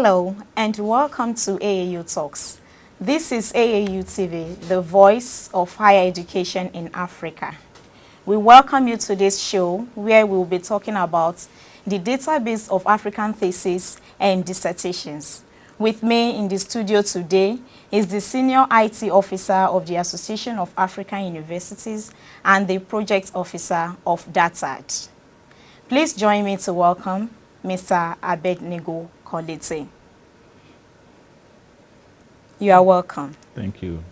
Hello and welcome to AAU Talks. This is AAU TV, the voice of higher education in Africa. We welcome you to this show where we will be talking about the database of African theses and dissertations. With me in the studio today is the Senior IT Officer of the Association of African Universities and the Project Officer of DATAD. Please join me to welcome Mr. Abednego Kolete. You are welcome. Thank you.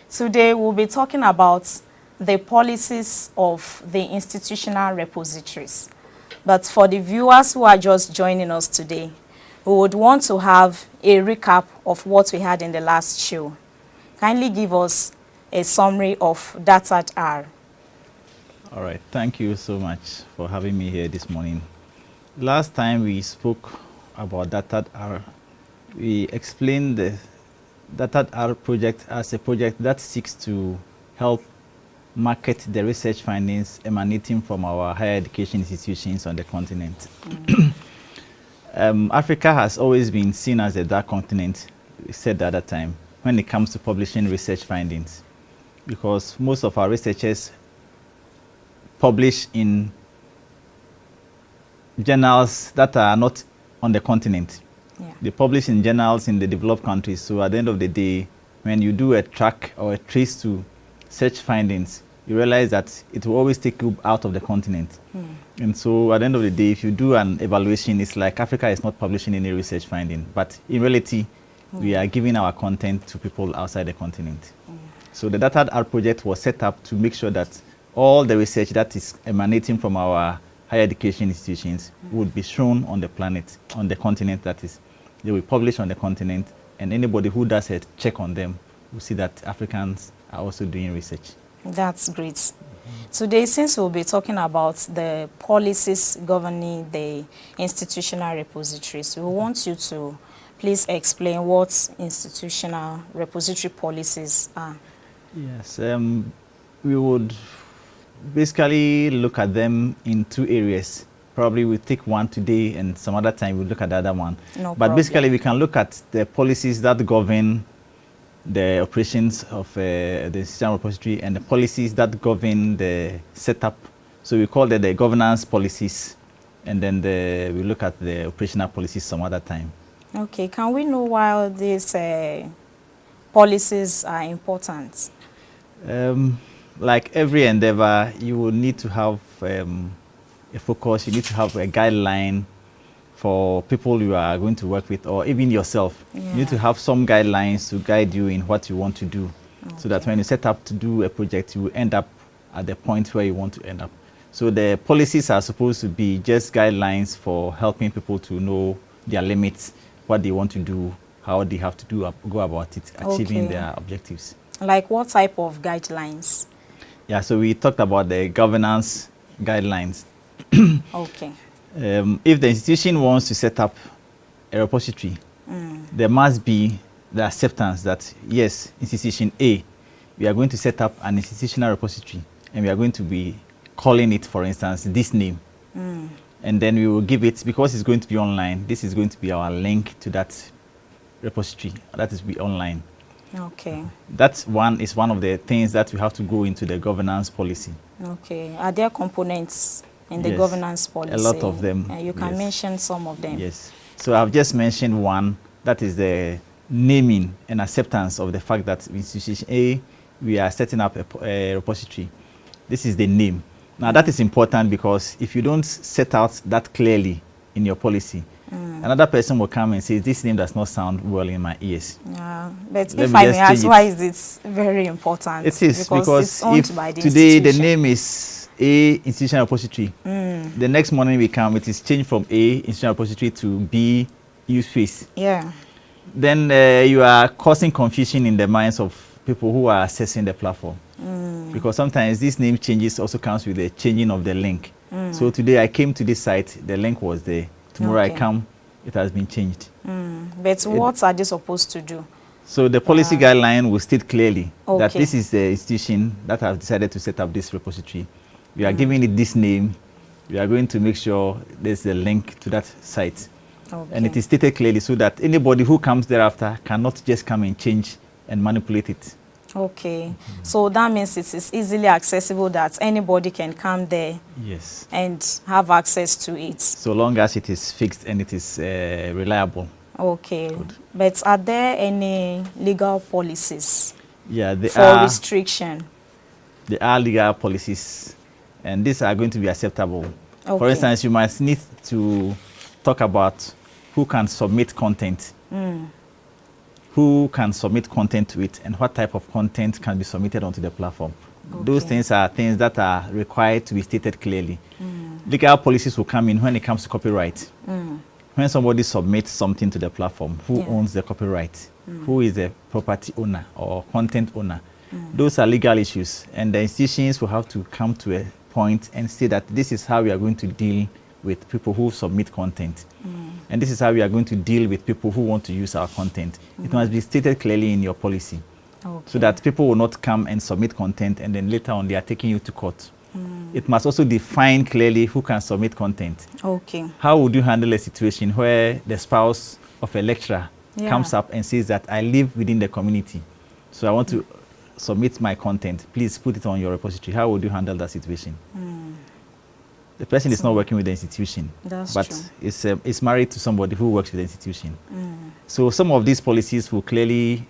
Today we'll be talking about the policies of the institutional repositories. But for the viewers who are just joining us today, we would want to have a recap of what we had in the last show. Kindly give us a summary of DATAD. All right. Thank you so much for having me here this morning. Last time we spoke about DATAD. We explained the DATAD project as a project that seeks to help market the research findings emanating from our higher education institutions on the continent. Africa has always been seen as a dark continent, we said at that time, when it comes to publishing research findings, because most of our researchers publish in journals that are not on the continent. Yeah. They publish in journals in the developed countries. So at the end of the day, when you do a track or a trace to search findings, you realize that it will always take you out of the continent. And so at the end of the day, if you do an evaluation, it's like Africa is not publishing any research finding. But in reality, we are giving our content to people outside the continent. So the DATAD project was set up to make sure that all the research that is emanating from our higher education institutions would be shown on the planet, on the continent, that is. They will publish on the continent, and anybody who does a check on them will see that Africans are also doing research. That's great. Today, since we'll be talking about the policies governing the institutional repositories, we want you to please explain what institutional repository policies are. Yes, we would basically look at them in two areas. Probably we'll take one today and some other time we'll look at the other one. No but problem. Basically we can look at the policies that govern the operations of the institutional repository and the policies that govern the setup. So we call that the governance policies, and then we look at the operational policies some other time. Okay, can we know why these policies are important? Like every endeavor, you will need to have a focus, you need to have a guideline for people you are going to work with, or even yourself. Yeah. You need to have some guidelines to guide you in what you want to do, so that when you set up to do a project, you will end up at the point where you want to end up. So the policies are supposed to be just guidelines for helping people to know their limits, what they want to do, how they have to go about it, achieving their objectives. Like what type of guidelines? Yeah, so we talked about the governance guidelines. Okay. If the institution wants to set up a repository, there must be the acceptance that, yes, institution A, we are going to set up an institutional repository, and we are going to be calling it, for instance, this name. And then we will give it, because it's going to be online, this is going to be our link to that repository. That is be online. Okay. That one is one of the things that we have to go into the governance policy. Okay. Are there components in the Yes, governance policy? a lot of them. You can mention some of them. Yes. So I've just mentioned one, that is the naming and acceptance of the fact that institution A, we are setting up a repository. This is the name. Now that is important, because if you don't set out that clearly in your policy, another person will come and say, this name does not sound well in my ears. But if I may ask, why is it very important? It is because it's owned if by the today the institution. name is A institutional repository, the next morning we come, it is changed from A institutional repository to B U-Space. Yeah. Then you are causing confusion in the minds of people who are accessing the platform. Because sometimes this name changes also comes with the changing of the link. So today I came to this site, the link was there. Tomorrow I come, it has been changed. But what are they supposed to do? So the policy guideline will state clearly that this is the institution that have decided to set up this repository. We are giving it this name. We are going to make sure there's a link to that site. And it is stated clearly so that anybody who comes thereafter cannot just come and change and manipulate it. Okay, so that means it is easily accessible, that anybody can come there, yes, and have access to it. So long as it is fixed and it is reliable. Okay, Good. But are there any legal policies Yeah, for restriction? There are legal policies, and these are going to be acceptable. Okay. For instance, you might need to talk about who can submit content. Who can submit content to it, and what type of content can be submitted onto the platform. Those things are things that are required to be stated clearly. Legal policies will come in when it comes to copyright. When somebody submits something to the platform, who owns the copyright? Who is the property owner or content owner? Those are legal issues, and the institutions will have to come to a point and say that this is how we are going to deal with people who submit content. And this is how we are going to deal with people who want to use our content. It must be stated clearly in your policy, so that people will not come and submit content and then later on they are taking you to court. It must also define clearly who can submit content. Okay. How would you handle a situation where the spouse of a lecturer comes up and says that I live within the community, so I want to submit my content, please put it on your repository? How would you handle that situation? The person is not working with the institution, but is married to somebody who works with the institution. So some of these policies will clearly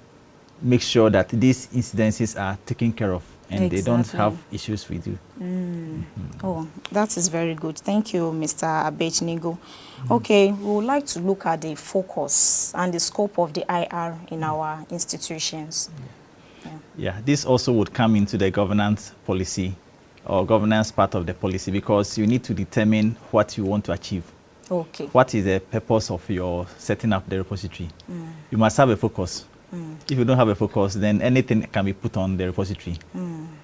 make sure that these incidences are taken care of and they don't have issues with you. Oh, that is very good. Thank you, Mr. Abednego. Okay, we would like to look at the focus and the scope of the IR in our institutions. Yeah, this also would come into the governance policy or governance part of the policy, because you need to determine what you want to achieve. Okay. What is the purpose of your setting up the repository? You must have a focus. If you don't have a focus, then anything can be put on the repository.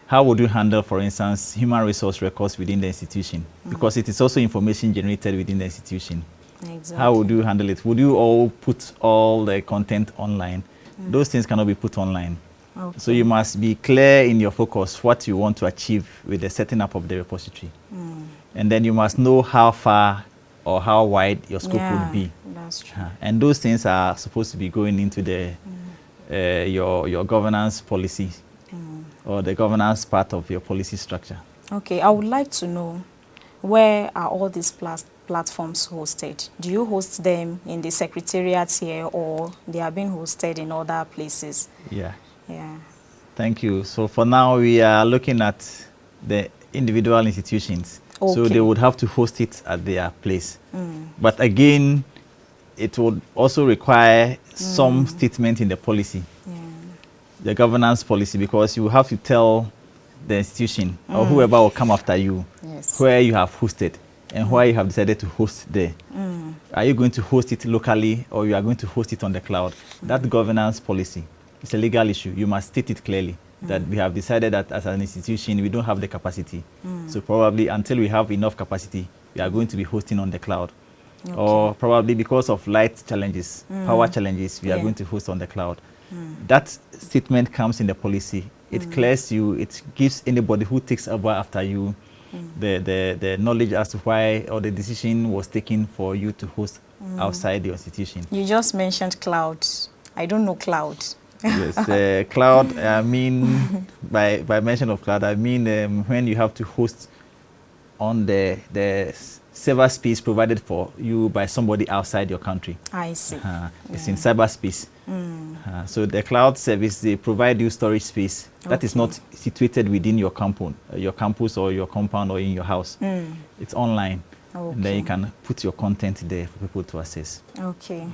How would you handle, for instance, human resource records within the institution? Because it is also information generated within the institution. Exactly. How would you handle it? Would you all put all the content online? Those things cannot be put online. Okay. So you must be clear in your focus, what you want to achieve with the setting up of the repository. And then you must know how far or how wide your scope would be. That's true. And those things are supposed to be going into the your governance policy or the governance part of your policy structure. Okay, I would like to know, where are all these platforms hosted? Do you host them in the secretariat here, or they are being hosted in other places? Yeah. Yeah. Thank you. So for now, we are looking at the individual institutions. Okay. So they would have to host it at their place. But again, it would also require some statement in the policy, the governance policy, because you have to tell the institution or whoever will come after you where you have hosted and why you have decided to host there. Are you going to host it locally, or you are going to host it on the cloud? That governance policy, it's a legal issue. You must state it clearly that we have decided that as an institution we don't have the capacity. So probably until we have enough capacity, we are going to be hosting on the cloud. Okay. Or probably because of light challenges, power challenges, we are going to host on the cloud. That statement comes in the policy. It clears you, it gives anybody who takes over after you the knowledge as to why, or the decision was taken for you to host outside your institution. You just mentioned cloud. I don't know cloud. Yes, cloud, I mean, by mention of cloud, I mean when you have to host on the server space provided for you by somebody outside your country. I see. It's in cyberspace. So the cloud service, they provide you storage space that is not situated within your campus or your compound or in your house. It's online. Okay. And then you can put your content there for people to access. Okay.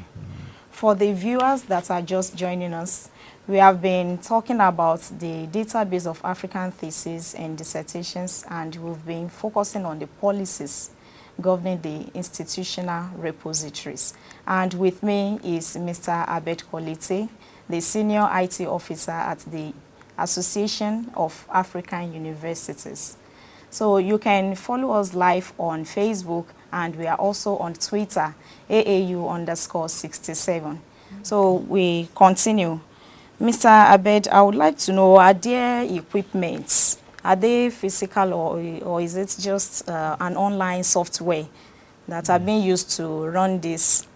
For the viewers that are just joining us, we have been talking about the database of African theses and dissertations, and we've been focusing on the policies governing the institutional repositories. And with me is Mr. Abed Kolite, the Senior IT Officer at the Association of African Universities. So you can follow us live on Facebook, and we are also on Twitter, AAU_67. So we continue. Mr. Abed, I would like to know, are there equipments? Are they physical, or is it just an online software that are being used to run this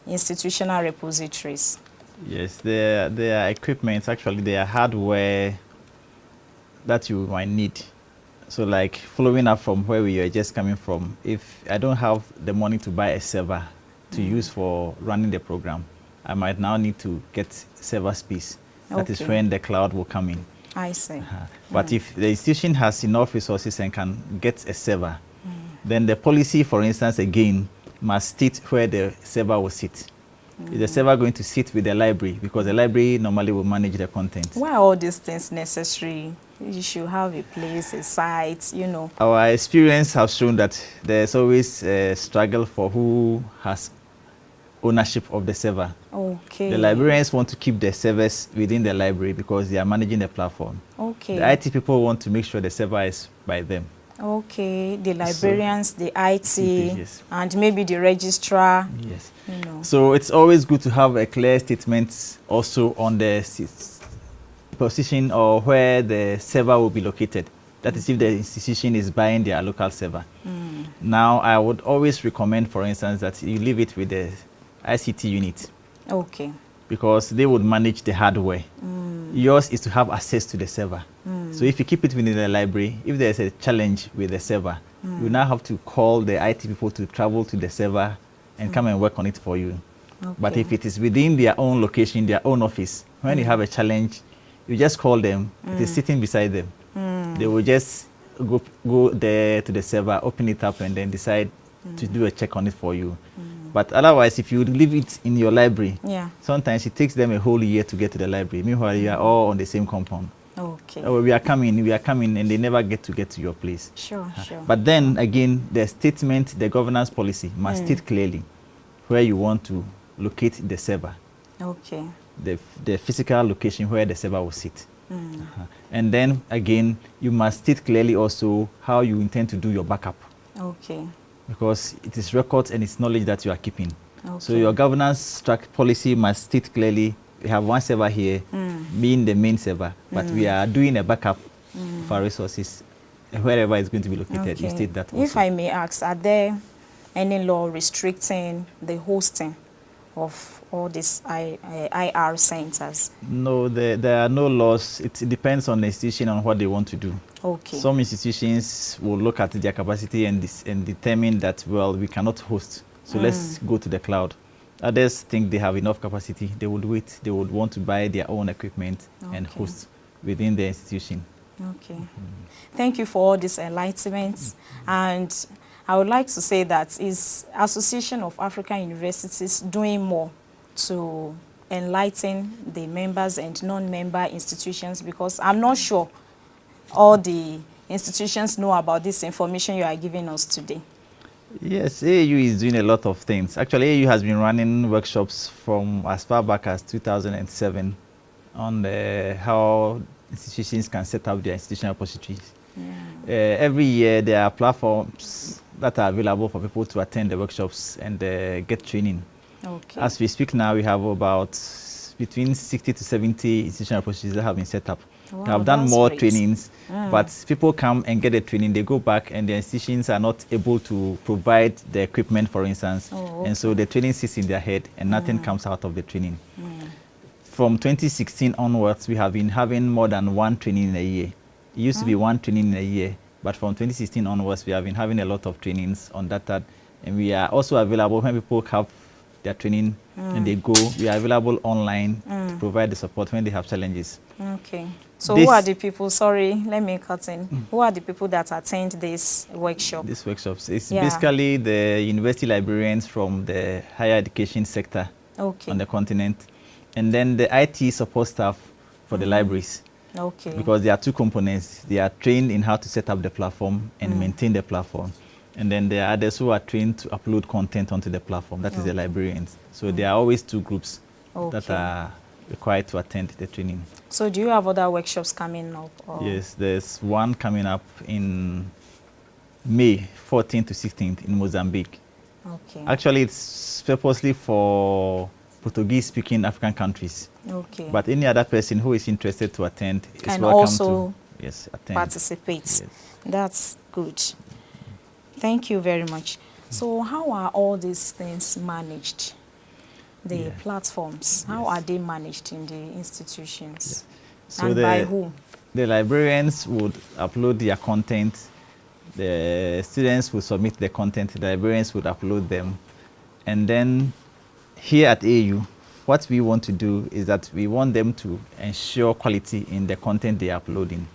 institutional repositories? Yes, there are equipment, actually there are hardware that you might need. So like following up from where we are just coming from, if I don't have the money to buy a server to use for running the program, I might now need to get server space. That is when the cloud will come in. I see. But if the institution has enough resources and can get a server, then the policy, for instance, again, must state where the server will sit. Is the server going to sit with the library? Because the library normally will manage the content. Why are all these things necessary? You should have a place, a site, you know. Our experience has shown that there's always a struggle for who has ownership of the server. Okay. The librarians want to keep the servers within the library because they are managing the platform. Okay. The IT people want to make sure the server is by them. Okay, the librarians, so, the IT, yes, and maybe the registrar. Yes. You know. So it's always good to have a clear statement also on the position or where the server will be located. That is if the institution is buying their local server. Now, I would always recommend, for instance, that you leave it with the ICT unit. Okay. Because they would manage the hardware. Yours is to have access to the server. So if you keep it within the library, if there's a challenge with the server, you now have to call the IT people to travel to the server and come and work on it for you. Okay. But if it is within their own location, their own office, when you have a challenge, you just call them, it is sitting beside them. They will just go there to the server, open it up, and then decide to do a check on it for you. But otherwise, if you leave it in your library, sometimes it takes them a whole year to get to the library. Meanwhile, you are all on the same compound. Okay. We are coming, and they never get to your place. Sure. But then again, the statement, the governance policy must state clearly where you want to locate the server. Okay. The physical location where the server will sit. And then again, you must state clearly also how you intend to do your backup. Okay. Because it is records and it's knowledge that you are keeping. Okay. So your governance policy must state clearly, we have one server here, being the main server, but we are doing a backup for resources wherever it's going to be located. Okay. You state that also. If I may ask, are there any law restricting the hosting of all these IR centers? No, there are no laws. It depends on the institution on what they want to do. Okay. Some institutions will look at their capacity and determine that, well, we cannot host, so let's go to the cloud. Others think they have enough capacity. They would wait. They would want to buy their own equipment and host within the institution. Okay. Thank you for all these enlightenments. And I would like to say that is Association of African Universities doing more to enlighten the members and non-member institutions, because I'm not sure all the institutions know about this information you are giving us today. Yes, AAU is doing a lot of things. Actually, AAU has been running workshops from as far back as 2007 on how institutions can set up their institutional repositories. Every year, there are platforms that are available for people to attend the workshops and get training. Okay. As we speak now, we have about between 60 to 70 institutional repositories that have been set up. Wow, have done more trainings, but people come and get the training, they go back and the institutions are not able to provide the equipment, for instance. And so the training sits in their head and nothing comes out of the training. From 2016 onwards, we have been having more than one training in a year. It used to be one training in a year, but from 2016 onwards, we have been having a lot of trainings on DATAD, and we are also available when people have their training and they go. We are available online to provide the support when they have challenges. Okay. So who are the people, sorry, let me cut in. Who are the people that attend this workshop? These workshops. It's basically the university librarians from the higher education sector on the continent, and then the IT support staff for the libraries. Okay. Because there are two components. They are trained in how to set up the platform and maintain the platform. And then there are others who are trained to upload content onto the platform. That is the librarians. So there are always two groups that are required to attend the training. So do you have other workshops coming up? Or? Yes, there's one coming up in May 14th to 16th in Mozambique. Okay. Actually, it's purposely for Portuguese-speaking African countries. Okay. But any other person who is interested to attend is welcome also to attend. Participate. Yes. That's good. Thank you very much. So how are all these things managed? the platforms? How are they managed in the institutions? So And by who? The librarians would upload their content, the students would submit the content, the librarians would upload them. And then here at AAU, what we want to do is that we want them to ensure quality in the content they are uploading.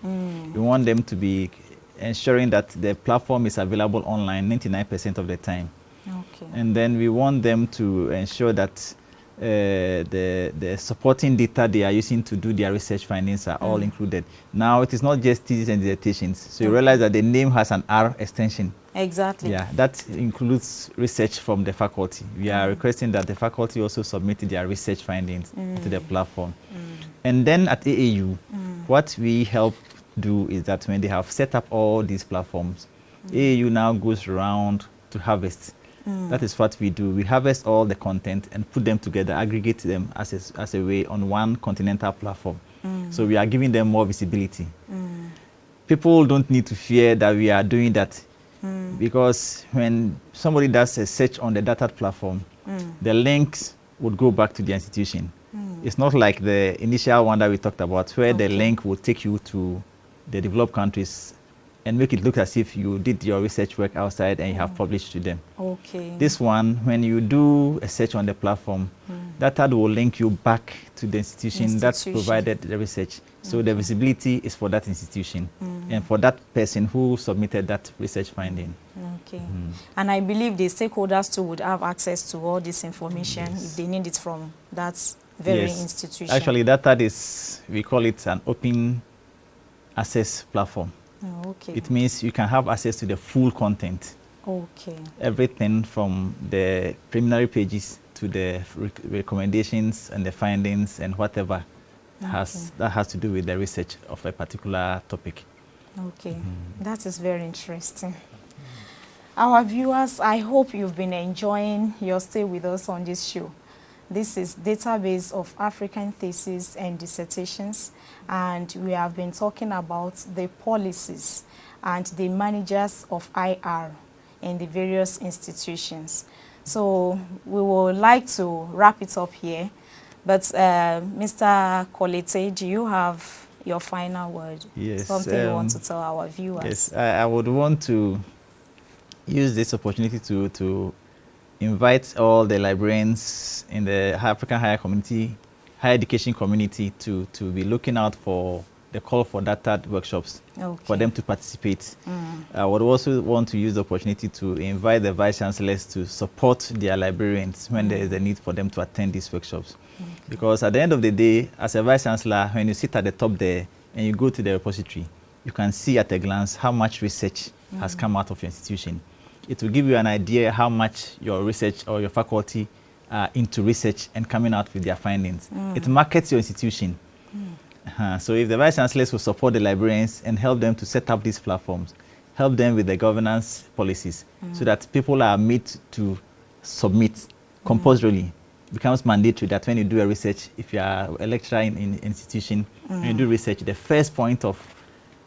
We want them to be ensuring that the platform is available online 99% of the time. Okay. And then we want them to ensure that the supporting data they are using to do their research findings are all included. Now, it is not just thesis and dissertations. So you realize that the name has an R extension. Exactly. Yeah, that includes research from the faculty. We are requesting that the faculty also submit their research findings to the platform. And then at AAU, what we help do is that when they have set up all these platforms, AAU now goes around to harvest. That is what we do. We harvest all the content and put them together, aggregate them as a way on one continental platform. So we are giving them more visibility. People don't need to fear that we are doing that, because when somebody does a search on the DATAD platform, the links would go back to the institution. It's not like the initial one that we talked about, where the link will take you to the developed countries and make it look as if you did your research work outside and you have published to them. Okay. This one, when you do a search on the platform, DATAD will link you back to the institution that provided the research. So the visibility is for that institution and for that person who submitted that research finding. Okay. And I believe the stakeholders too would have access to all this information if they need it from that very institution. Actually, DATAD is, we call it an open access platform. Okay. It means you can have access to the full content. Okay. Everything from the preliminary pages to the recommendations and the findings and whatever that has to do with the research of a particular topic. Okay. That is very interesting. Our viewers, I hope you've been enjoying your stay with us on this show. This is Database of African Theses and Dissertations, and we have been talking about the policies and the managers of IR in the various institutions. So we would like to wrap it up here, but Mr. Kolete, do you have your final word? Yes. Something you want to tell our viewers? Yes, I would want to use this opportunity to invite all the librarians in the African higher education community to be looking out for the call for DATAD workshops for them to participate. I would also want to use the opportunity to invite the vice chancellors to support their librarians when there is a need for them to attend these workshops. Because at the end of the day, as a vice chancellor, when you sit at the top there and you go to the repository, you can see at a glance how much research has come out of your institution. It will give you an idea how much your research or your faculty are into research and coming out with their findings. It markets your institution. So if the vice chancellors will support the librarians and help them to set up these platforms, help them with the governance policies so that people are made to submit compulsorily. It becomes mandatory that when you do a research, if you are a lecturer in an institution, and you do research, the first point of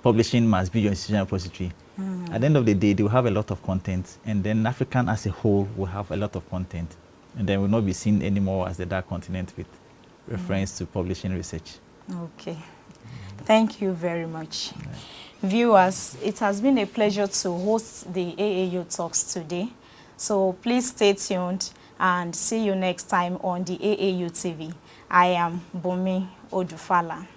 publishing must be your institutional repository. At the end of the day, they will have a lot of content, and then African as a whole will have a lot of content, and then will not be seen anymore as the dark continent with reference to publishing research. Okay. Thank you very much. Viewers, it has been a pleasure to host the AAU Talks today. So please stay tuned and see you next time on the AAU TV. I am Bumi Odufala.